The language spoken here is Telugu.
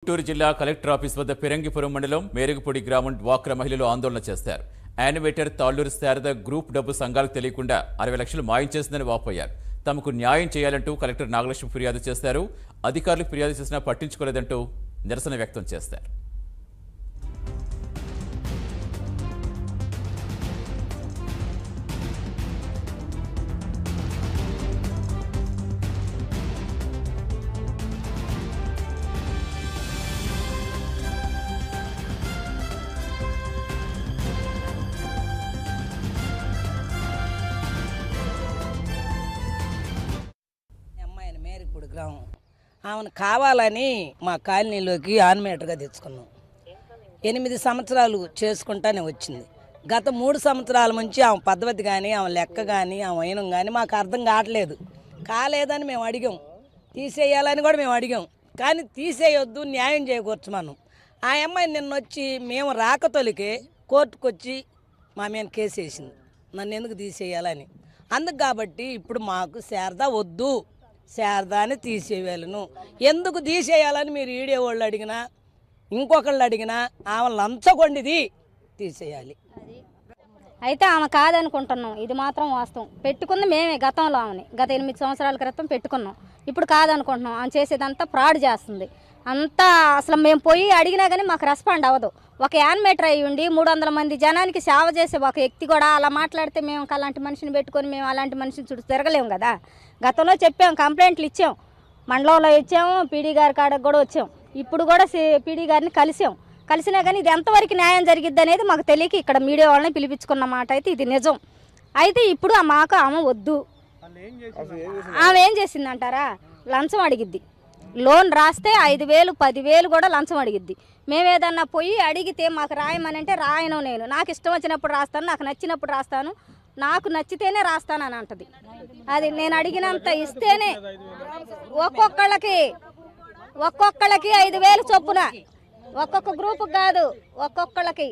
గుంటూరు జిల్లా కలెక్టర్ ఆఫీస్ వద్ద పిరంగిపురం మండలం మేరుగుపూడి గ్రామం డ్వాక్రా మహిళలు ఆందోళన చేశారు. యానిమేటర్ తాళ్లూరు శారద గ్రూప్ డబ్బు సంఘాలకు తెలియకుండా 60 లక్షలు మాయం చేసిందని వాపోయారు. తమకు న్యాయం చేయాలంటూ కలెక్టర్ నాగలక్ష్మి ఫిర్యాదు చేశారు. అధికారులు ఫిర్యాదు చేసినా పట్టించుకోలేదంటూ నిరసన వ్యక్తం చేశారు. మేరుగుపూడి గ్రామం ఆమెను కావాలని మా కాలనీలోకి యానిమేటర్గా తెచ్చుకున్నాం. 8 సంవత్సరాలు చేసుకుంటానే వచ్చింది. గత 3 సంవత్సరాల నుంచి ఆమె పద్ధతి కానీ ఆమె లెక్క కానీ ఆమె వైనం కానీ మాకు అర్థం కాలేదని మేము అడిగాం. తీసేయాలని కూడా మేము అడిగాం. కానీ తీసేయొద్దు, న్యాయం చేయకూర్చు మనం. ఆ అమ్మాయి నిన్న వచ్చి మేము రాకతొలికే కోర్టుకు వచ్చి మా మీద కేసు వేసింది, నన్ను ఎందుకు తీసేయాలని. అందుకు కాబట్టి ఇప్పుడు మాకు శారద వద్దు, శారదాని తీసేయాలను. ఎందుకు తీసేయాలని మీరు ఈడే వాళ్ళు అడిగినా ఇంకొకళ్ళు అడిగినా ఆమె లంచగొండిది తీసేయాలి. అయితే ఆమె కాదనుకుంటున్నాం. ఇది మాత్రం వాస్తవం. పెట్టుకుంది మేమే గతంలో ఆమెని. గత 8 సంవత్సరాల క్రితం పెట్టుకున్నాం. ఇప్పుడు కాదనుకుంటున్నాం. ఆమె చేసేదంతా ఫ్రాడ్ చేస్తుంది. అంతా అసలు మేము పోయి అడిగినా కానీ మాకు రెస్పాండ్ అవ్వదు. ఒక యానిమేటర్ అయ్యి ఉండి 300 మంది జనానికి సేవ చేసే ఒక వ్యక్తి కూడా అలా మాట్లాడితే మేము అలాంటి మనిషిని పెట్టుకొని మేము అలాంటి మనిషిని చుట్టూ తిరగలేము కదా. గతంలో చెప్పాం, కంప్లైంట్లు ఇచ్చాం, మండలంలో ఇచ్చాము, పీడీ గారి కాడకు కూడా వచ్చాం. ఇప్పుడు కూడా పీడీ గారిని కలిసినా కానీ ఇది ఎంతవరకు న్యాయం జరిగిద్ది అనేది మాకు తెలియక ఇక్కడ మీడియా వాళ్ళని పిలిపించుకున్న మాట అయితే ఇది నిజం. అయితే ఇప్పుడు మాకు ఆమె వద్దు. ఆమె ఏం చేసిందంటారా, లంచం అడిగిద్ది. లోన్ రాస్తే 5,000 10,000 కూడా లంచం అడిగిద్ది. మేము ఏదన్నా పోయి అడిగితే మాకు రాయమని అంటే రాయను, నేను నాకు ఇష్టం వచ్చినప్పుడు రాస్తాను, నాకు నచ్చినప్పుడు రాస్తాను, నాకు నచ్చితేనే రాస్తానని అంటది. అది నేను అడిగినంత ఇస్తేనే ఒక్కొక్కళ్ళకి 5,000 చొప్పున, ఒక్కొక్క గ్రూపు కాదు, ఒక్కొక్కళ్ళకి